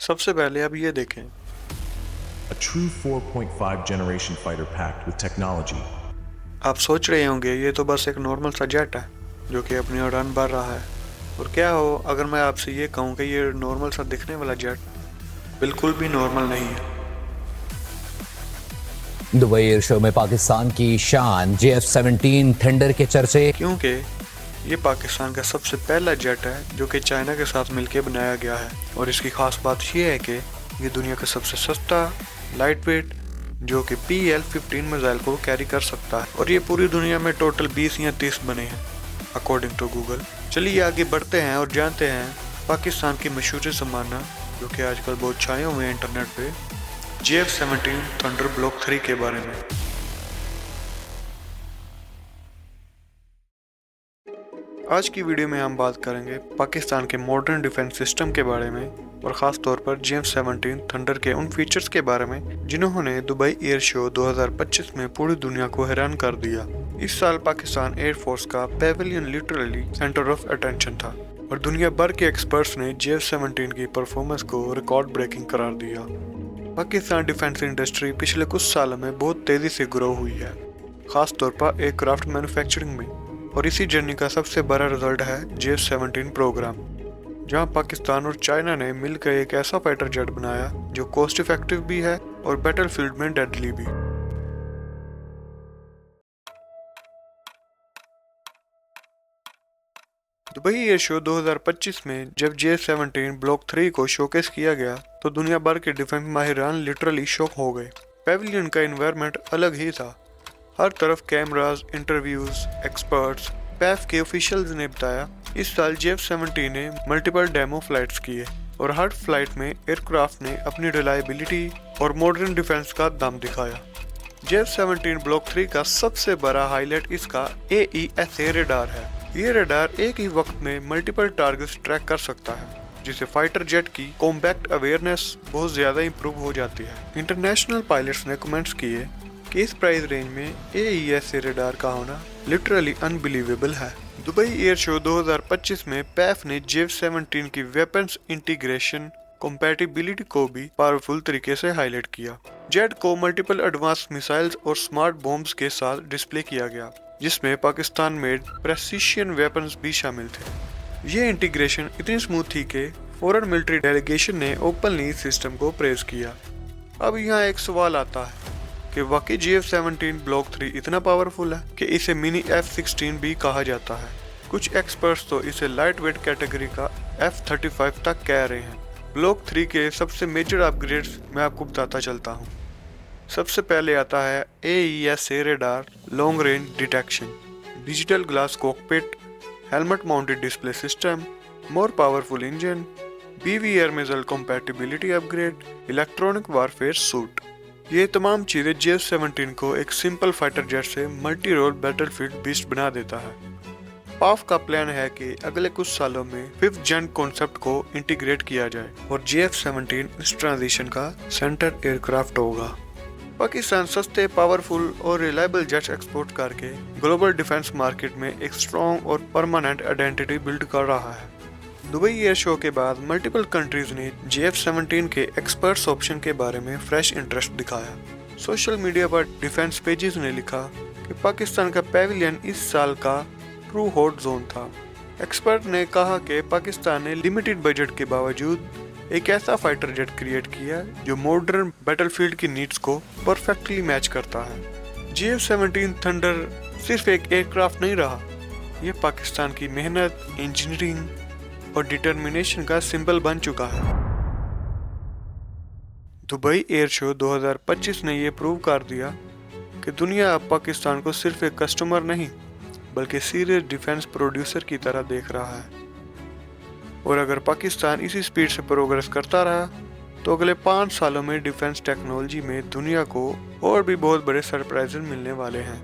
सबसे पहले अब ये देखें। A true 4.5 generation fighter packed with technology. आप सोच रहे होंगे ये तो बस एक नॉर्मल सा जेट है जो कि अपनी उड़ान भर रहा है। और क्या हो अगर मैं आपसे ये कहूँ कि ये नॉर्मल सा दिखने वाला जेट बिल्कुल भी नॉर्मल नहीं है। दुबई एयर शो में पाकिस्तान की शान JF-17 थंडर के चर्चे, क्योंकि ये पाकिस्तान का सबसे पहला जेट है जो कि चाइना के साथ मिलकर बनाया गया है। और इसकी खास बात ये है कि ये दुनिया का सबसे सस्ता लाइट वेट जो कि PL-15 मिसाइल को कैरी कर सकता है। और ये पूरी दुनिया में टोटल 20 या 30 बने हैं अकॉर्डिंग टू गूगल। चलिए आगे बढ़ते हैं और जानते हैं पाकिस्तान की मशहूर ज़माना जो कि आजकल बहुत छाए हुए हैं इंटरनेट पे, JF-17 थंडर ब्लॉक 3 के बारे में। आज की वीडियो में हम बात करेंगे पाकिस्तान के मॉडर्न डिफेंस सिस्टम के बारे में और ख़ास तौर पर JF-17 थंडर के उन फीचर्स के बारे में जिन्होंने दुबई एयर शो 2025 में पूरी दुनिया को हैरान कर दिया। इस साल पाकिस्तान एयर फोर्स का Pavilion literally centre of attention था और दुनिया भर के एक्सपर्ट्स ने JF-17 की परफॉर्मेंस को रिकॉर्ड ब्रेकिंग करार दिया। पाकिस्तान डिफेंस इंडस्ट्री पिछले कुछ सालों में बहुत तेज़ी से ग्रो हुई है, ख़ास तौर पर एयरक्राफ्ट मैन्युफैक्चरिंग में। और इसी जर्नी का सबसे बड़ा रिजल्ट है JF-17 प्रोग्राम, जहां पाकिस्तान और चाइना ने मिलकर एक ऐसा फाइटर जेट बनाया जो कॉस्ट इफेक्टिव भी है और बैटलफील्ड में डेडली भी। दुबई एयर शो 2025 में जब JF-17 ब्लॉक 3 को शोकेस किया गया तो दुनिया भर के डिफेंस माहिरान लिटरली शॉक हो गए। पेविलियन का एनवायरनमेंट अलग ही था, हर तरफ कैमरास, इंटरव्यूज, एक्सपर्ट्स। पैफ के ऑफिशियल्स ने बताया इस साल JF-17 ने मल्टीपल डेमो फ्लाइट्स किए और हर फ्लाइट में एयरक्राफ्ट ने अपनी रिलायबिलिटी और मॉडर्न डिफेंस का दम दिखाया। JF-17 ब्लॉक 3 का सबसे बड़ा हाईलाइट इसका AESA रडार है। ये रडार एक ही वक्त में मल्टीपल टारगेट्स ट्रैक कर सकता है, जिससे फाइटर जेट की कॉम्बैक्ट अवेयरनेस बहुत ज्यादा इंप्रूव हो जाती है। इंटरनेशनल पायलट्स ने कमेंट्स किए कि इस प्राइस रेंज में AESA रडार का होना लिटरली अनबिलीवेबल है। दुबई एयर शो 2025 में पैफ ने JF-17 की वेपन्स इंटीग्रेशन कंपैटिबिलिटी को भी पावरफुल तरीके से हाईलाइट किया। जेट को मल्टीपल एडवांस मिसाइल्स और स्मार्ट बॉम्ब्स के साथ डिस्प्ले किया गया, जिसमें पाकिस्तान मेड प्रेसिशन वेपन्स भी शामिल थे। ये इंटीग्रेशन इतनी स्मूथ थी कि फॉरेन मिलिट्री डेलीगेशन ने ओपनली सिस्टम को प्रेज किया। अब यहाँ एक सवाल आता है कि वाकई JF-17 ब्लॉक 3 इतना पावरफुल है कि इसे मिनी F-16 भी कहा जाता है। कुछ एक्सपर्ट्स तो इसे लाइट वेट कैटेगरी का F-35 तक कह रहे हैं। ब्लॉक 3 के सबसे मेजर अपग्रेड्स मैं आपको बताता चलता हूँ। सबसे पहले आता है AESA radar long range detection, digital glass cockpit, helmet mounted display system, more powerful engine, BVR missile compatibility upgrade, electronic warfare suit. ये तमाम चीजें JF-17 को एक सिंपल फाइटर जेट से मल्टी रोल बैटलफील्ड बीस्ट बना देता है। पाफ का प्लान है कि अगले कुछ सालों में 5th जेन कॉन्सेप्ट को इंटीग्रेट किया जाए और JF-17 इस ट्रांजिशन का सेंटर एयरक्राफ्ट होगा। पाकिस्तान सस्ते, पावरफुल और रिलायबल जेट्स एक्सपोर्ट करके ग्लोबल डिफेंस मार्केट में एक स्ट्रॉन्ग और परमानेंट आइडेंटिटी बिल्ड कर रहा है। दुबई एयर शो के बाद मल्टीपल कंट्रीज ने JF-17 के एक्सपर्ट्स ऑप्शन के बारे में फ्रेश इंटरेस्ट दिखाया। सोशल मीडिया पर डिफेंस पेजेस ने लिखा कि पाकिस्तान का पेविलियन इस साल का ट्रू हॉट जोन था। एक्सपर्ट ने कहा कि पाकिस्तान ने लिमिटेड बजट के बावजूद एक ऐसा फाइटर जेट क्रिएट किया जो मॉडर्न बैटलफील्ड की नीड्स को परफेक्टली मैच करता है। JF-17 थंडर सिर्फ एक एयरक्राफ्ट नहीं रहा, यह पाकिस्तान की मेहनत, इंजीनियरिंग और डिटर्मिनेशन का सिंबल बन चुका है। दुबई एयर शो 2025 ने यह प्रूव कर दिया कि दुनिया अब पाकिस्तान को सिर्फ एक कस्टमर नहीं बल्कि सीरियस डिफेंस प्रोड्यूसर की तरह देख रहा है। और अगर पाकिस्तान इसी स्पीड से प्रोग्रेस करता रहा तो अगले 5 सालों में डिफेंस टेक्नोलॉजी में दुनिया को और भी बहुत बड़े सरप्राइजेस मिलने वाले हैं।